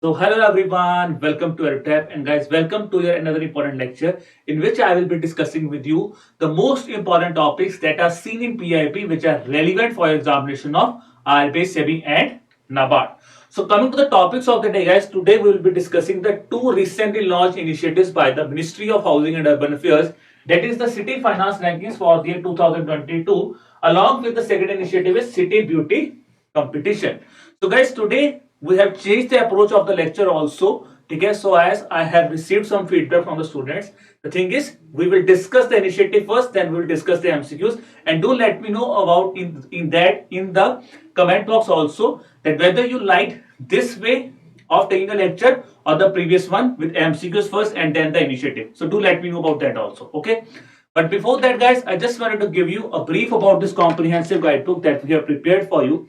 So, hello everyone, welcome to our tab, and guys, welcome to your another important lecture in which I will be discussing with you the most important topics that are seen in PIP which are relevant for your examination of RBI, SEBI, and NABARD. So, coming to the topics of the day, guys, today we will be discussing the two recently launched initiatives by the Ministry of Housing and Urban Affairs, that is the City Finance Rankings for the year 2022, along with the second initiative is City Beauty Competition. So, guys, today we have changed the approach of the lecture also. Okay, so as I have received some feedback from the students, the thing is we will discuss the initiative first, then we will discuss the MCQs, and do let me know about in the comment box also that whether you liked this way of taking a lecture or the previous one with MCQs first and then the initiative. So do let me know about that also. Okay. But before that, guys, I just wanted to give you a brief about this comprehensive guidebook that we have prepared for you.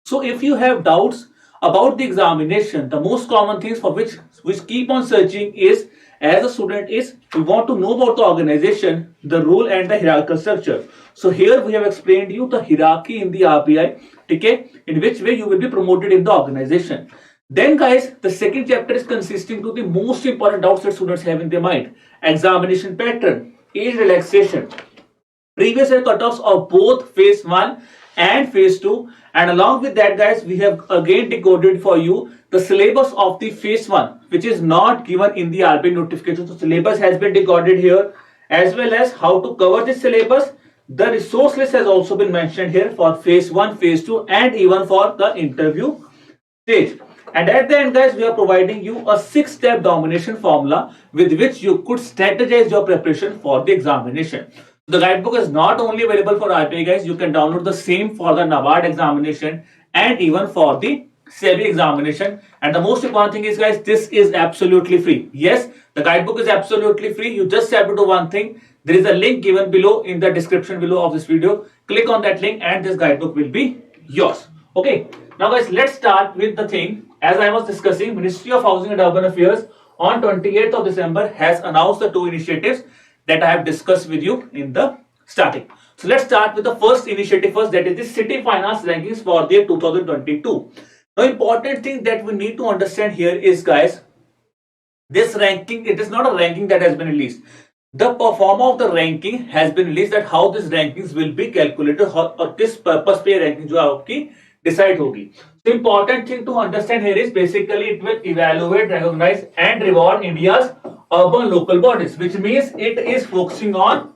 So if you have doubts about the examination, the most common things for which keep on searching is, as a student, is we want to know about the organization, the role, and the hierarchical structure. So here we have explained you the hierarchy in the RBI, okay, in which way you will be promoted in the organization. Then, guys, the second chapter is consisting to the most important doubts that students have in their mind: examination pattern, age relaxation, previous year cutoffs of both phase 1 and phase 2, and along with that, guys, we have again decoded for you the syllabus of the phase 1 which is not given in the RBI notification. So syllabus has been decoded here, as well as how to cover this syllabus. The resource list has also been mentioned here for phase 1, phase 2, and even for the interview stage. And at the end, guys, we are providing you a 6-step domination formula with which you could strategize your preparation for the examination. The guidebook is not only available for RBI, guys. You can download the same for the NABARD examination and even for the SEBI examination. And the most important thing is, guys, this is absolutely free. Yes, the guidebook is absolutely free. You just have to do one thing. There is a link given below in the description below of this video. Click on that link and this guidebook will be yours. Okay. Now, guys, let's start with the thing. As I was discussing, Ministry of Housing and Urban Affairs on 28th of December has announced the two initiatives that I have discussed with you in the starting. So let's start with the first initiative first, that is the City Finance Rankings for the year 2022. Now, important thing that we need to understand here is, guys, this ranking, it is not a ranking that has been released. The perform of the ranking has been released, that how this rankings will be calculated और किस purpose पे ranking जो आपकी decide होगी. So important thing to understand here is basically it will evaluate, recognize, and reward India's urban local bodies, which means it is focusing on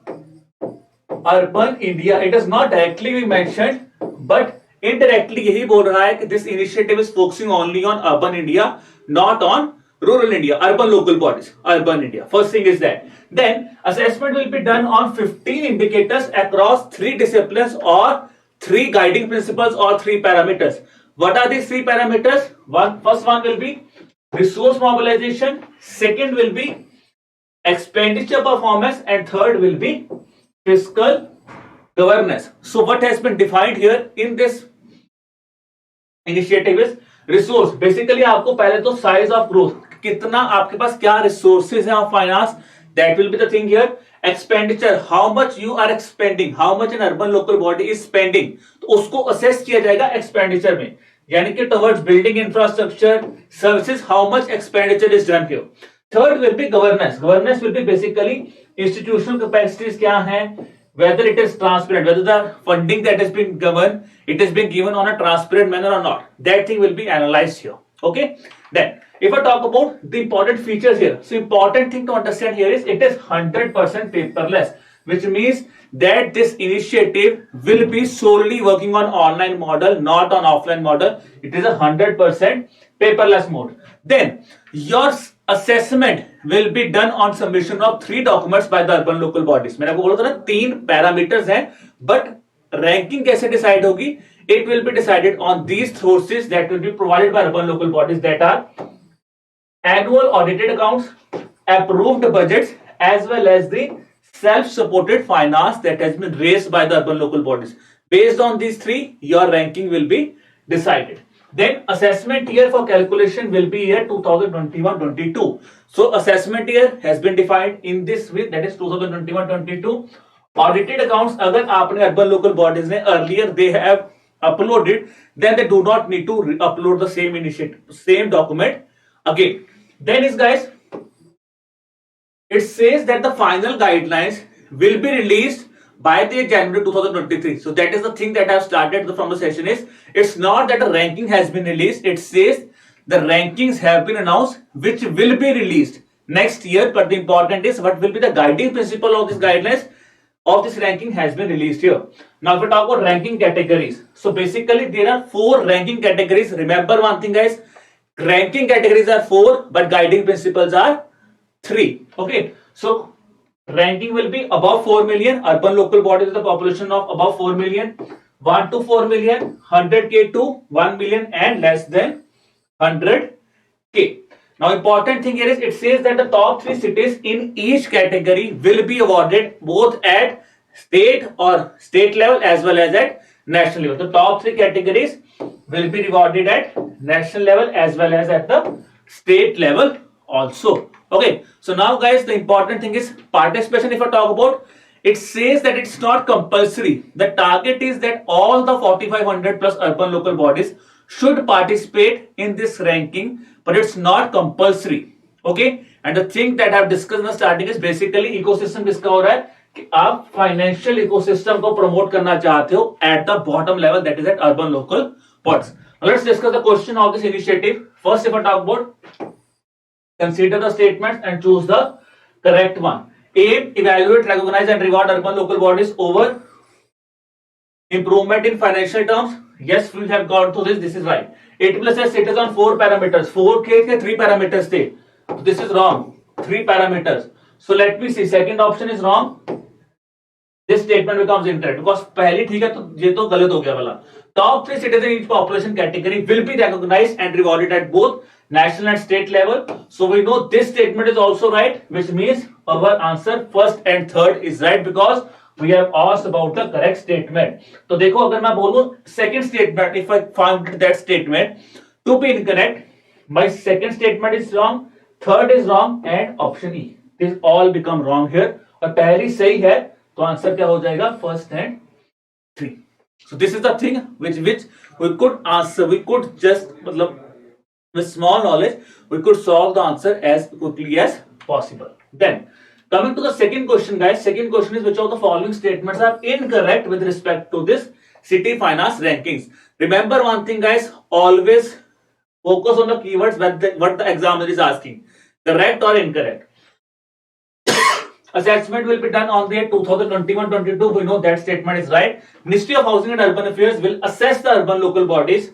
urban India. It is not directly be mentioned, but indirectly यही बोल रहा है कि this initiative is focusing only on urban India, not on rural India, urban local bodies, urban India. First thing is that. Then assessment will be done on 15 indicators across 3 disciplines or 3 guiding principles or 3 parameters. What are these 3 parameters? First one will be resource mobilization, second will be expenditure performance, and third will be fiscal governance. So what has been defined here in this initiative is resource. Basically आपको पहले तो size of growth, कितना आपके पास क्या resources हैं of finance, that will be the thing here. Expenditure, how much you are expending, how much an urban local body is spending, तो उसको assess किया जाएगा expenditure में, यानी कि towards building infrastructure, services, how much expenditure is done here. Third will be governance. Governance will be basically institutional capacities क्या हैं, whether it is transparent, whether the funding that has been given, it has been given on a transparent manner or not. That thing will be analyzed here. Okay. Then, if I talk about the important features here, so important thing to understand here is it is 100% paperless, which means that this initiative will be solely working on online model, not on offline model. It is 100% paperless mode. Then your assessment will be done on submission of 3 documents by the urban local bodies. मैंने आपको बोला था ना 3 parameters हैं, but ranking कैसे decide होगी? It will be decided on these sources that will be provided by urban local bodies, that are annual audited accounts, approved budgets, as well as the self-supported finance that has been raised by the urban local bodies. Based on these 3, your ranking will be decided. Then assessment year for calculation will be year 2021-22. So assessment year has been defined in this way, that is 2021-22. Audited accounts, अगर आपने urban local bodies ने earlier they have uploaded, then they do not need to upload the same document Again, then is guys, it says that the final guidelines will be released by the January 2023. So that is the thing that I have started from the session is, it's not that the ranking has been released, it says the rankings have been announced which will be released next year, but the important is what will be the guiding principle of these guidelines of this ranking has been released here. Now if we talk about ranking categories, so basically there are 4 ranking categories. Remember one thing guys, ranking categories are 4 but guiding principles are 3. Okay, so ranking will be above 4 million, urban local bodies with a population of above 4 million, 1 to 4 million, 100k to 1 million, and less than 100k. Now important thing here is it says that the top 3 cities in each category will be awarded both at state level as well as at national level. The top 3 categories will be rewarded at national level as well as at the state level also. Okay, so now guys, the important thing is participation. If I talk about, it says that it's not compulsory. The target is that all the 4500 plus urban local bodies should participate in this ranking, but it's not compulsory. Okay, and the thing that I've discussed in the starting is basically ecosystem किसका हो रहा है कि आप financial ecosystem को promote करना चाहते हो at the bottom level, that is at urban local bodies. Now let's discuss the question of this initiative. First, if I talk about, consider the statements and choose the correct one. Aim, evaluate, recognize and reward urban local bodies over improvement in financial terms. Yes, we have got to this. This is right. 8 plus S, it is on 4 parameters. 4 के 3 parameters थे. This is wrong. 3 parameters. So let me see. Second option is wrong. This statement becomes incorrect because पहली ठीक है तो ये तो गलत हो गया वाला. Top 3 cities in each population category will be recognized and rewarded at both national and state level. So we know this statement is also right, which means our answer first and third is right because we have asked about the correct statement. तो देखो अगर मैं बोलूं second statement, if I found that statement to be incorrect, my second statement is wrong, third is wrong and option E. This all become wrong here. और पहली सही है तो आंसर क्या हो जाएगा, first and 3. So this is the thing which we could answer. We could just मतलब with small knowledge we could solve the answer as quickly as possible. Then coming to the second question guys, second question is which of the following statements are incorrect with respect to this city finance rankings. Remember one thing guys, always focus on the keywords what the examiner is asking, correct or incorrect. Assessment will be done on the year 2021-22. We know that statement is right. Ministry of Housing and Urban Affairs will assess the urban local bodies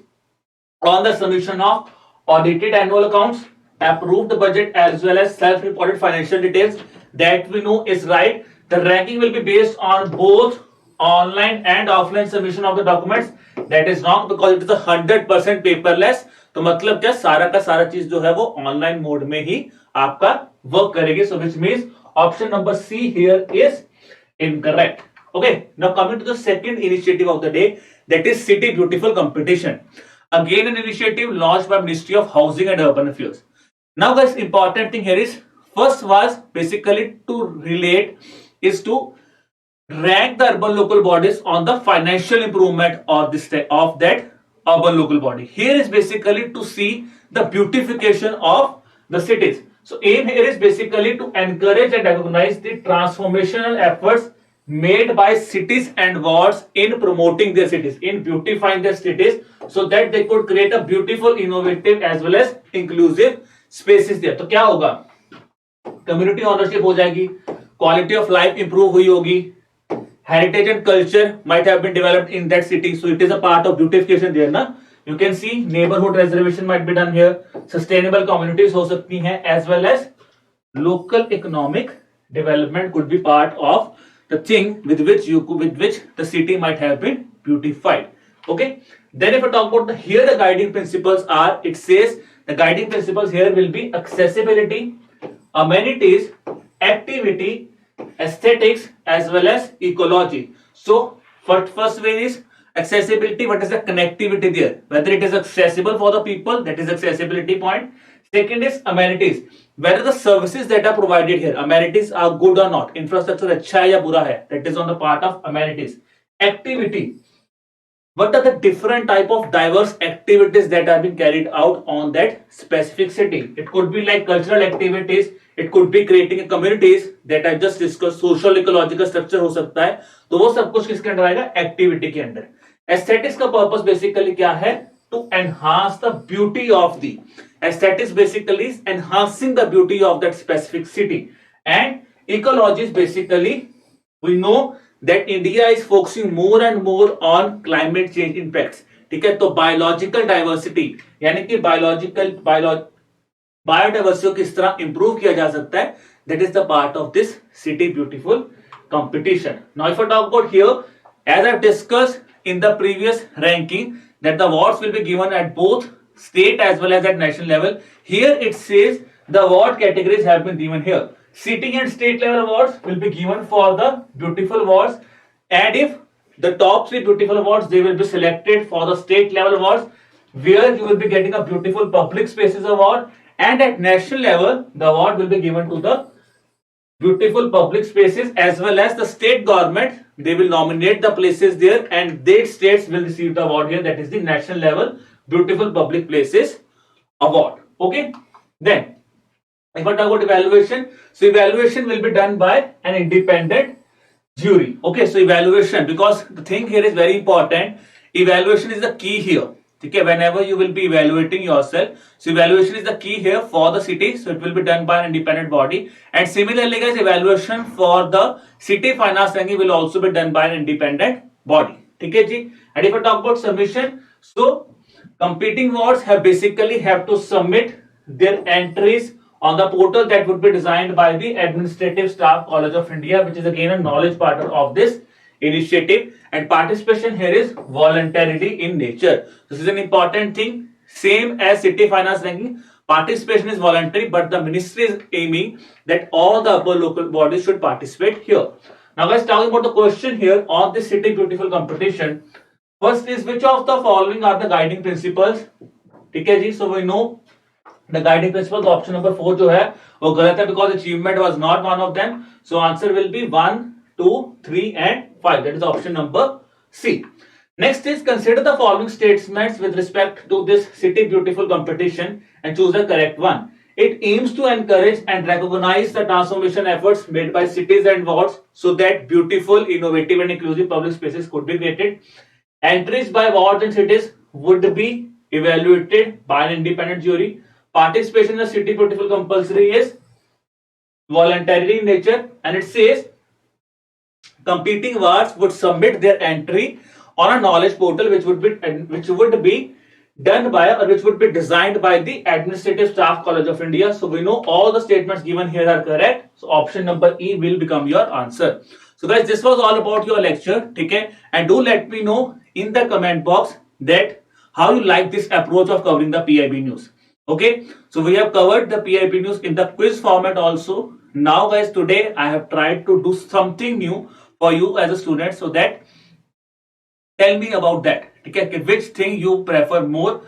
on the submission of audited annual accounts, approved budget as well as self-reported financial details. That we know is right. The ranking will be based on both online and offline submission of the documents. That is wrong because it is 100% paperless. तो मतलब क्या, सारा का सारा चीज जो है वो ऑनलाइन मोड में ही आपका वर्क करेगी. So which means option number C here is incorrect. Okay, now coming to the second initiative of the day, that is City Beautiful competition. Again an initiative launched by Ministry of Housing and Urban Affairs. Now guys, important thing here is, first was basically to relate is to rank the urban local bodies on the financial improvement of this of that urban local body. Here is basically to see the beautification of the cities. So aim here is basically to encourage and recognize the transformational efforts made by cities and wards in promoting their cities, in beautifying their cities, so that they could create a beautiful, innovative as well as inclusive spaces there. तो क्या होगा, community ownership हो जाएगी, quality of life improve हुई होगी, heritage and culture might have been developed in that city, so it is a part of beautification there ना. You can see neighborhood reservation might be done here, sustainable communities हो सकती हैं, as well as local economic development could be part of the thing with which the city might have been beautified. Okay, then if I talk about here the guiding principles are, it says the guiding principles here will be accessibility, amenities, activity, aesthetics as well as ecology. So first way is accessibility. What is the connectivity there, whether it is accessible for the people, that is accessibility point. Second is amenities, whether the services that are provided here, amenities are good or not, infrastructure अच्छा है या बुरा है, that is on the part of amenities. Activity, what are the different type of diverse activities that are being carried out on that specific city. It could be like cultural activities, it could be creating a communities that I just discussed, social ecological structure हो सकता है, तो वो सब कुछ किसके अंदर आएगा, एक्टिविटी के अंदर. एस्थेटिक्स का पर्पस बेसिकली क्या है, to enhance the beauty of the, aesthetics basically is enhancing the beauty of that specific city, and ecology is basically, we know that India is focusing more and more on climate change impacts. ठीक है, तो biological diversity यानी कि biodiversity को किस तरह improve किया जा सकता है, that is the part of this city beautiful competition. Now if I talk about here, as I've discussed in the previous ranking, that the awards will be given at both state as well as at national level. Here it says the award categories have been given here. City and state level awards will be given for the beautiful awards, and if the top 3 beautiful awards, they will be selected for the state level awards, where you will be getting a beautiful public spaces award, and at national level the award will be given to the beautiful public spaces, as well as the state government, they will nominate the places there and their states will receive the award here, that is the national level beautiful public places award. Okay, then if I talk about evaluation, so evaluation will be done by an independent jury. Okay, so evaluation, because the thing here is very important, evaluation is the key here. Okay, whenever you will be evaluating yourself, so evaluation is the key here for the city, so it will be done by an independent body. And similarly guys, evaluation for the city finance ranking will also be done by an independent body. Okay ji. And if I talk about submission, so competing wards have to submit their entries on the portal that would be designed by the Administrative Staff College of India, which is again a knowledge partner of this initiative, and participation here is voluntarily in nature. This is an important thing. Same as city finance ranking, participation is voluntary, but the ministry is aiming that all the upper local bodies should participate here. Now guys, talking about the question here on this city beautiful competition, first is which of the following are the guiding principles. Okay ji, so we know the guiding principles, option number 4 जो है वो गलत है, because achievement was not one of them. So answer will be 1, 2, 3 and 5. That is option number C. Next is consider the following statements with respect to this city beautiful competition and choose the correct one. It aims to encourage and recognize the transformation efforts made by cities and wards so that beautiful, innovative and inclusive public spaces could be created. Entries by wards and cities would be evaluated by an independent jury. Participation in the city beautiful compulsory is voluntary in nature, and it says competing wards would submit their entry on a knowledge portal which would be done by or which would be designed by the Administrative Staff College of India. So we know all the statements given here are correct. So option number E will become your answer. So guys, this was all about your lecture. Okay, and do let me know in the comment box that how you like this approach of covering the PIB news. Okay, so we have covered the PIB news in the quiz format also. Now guys, today I have tried to do something new for you as a student, so that tell me about that. Okay, which thing you prefer more,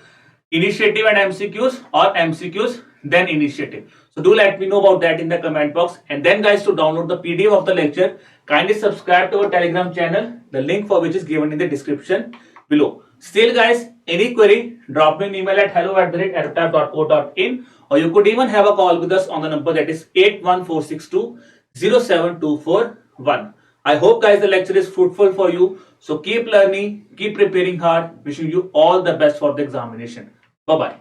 initiative and MCQs or MCQs then initiative? So do let me know about that in the comment box. And then guys, to download the PDF of the lecture, kindly subscribe to our Telegram channel, the link for which is given in the description below. Still guys, any query, drop me an email at hello@aerotab.co.in, or you could even have a call with us on the number that is 81462 07241. I hope guys the lecture is fruitful for you. So keep learning, keep preparing hard. Wishing you all the best for the examination. Bye bye.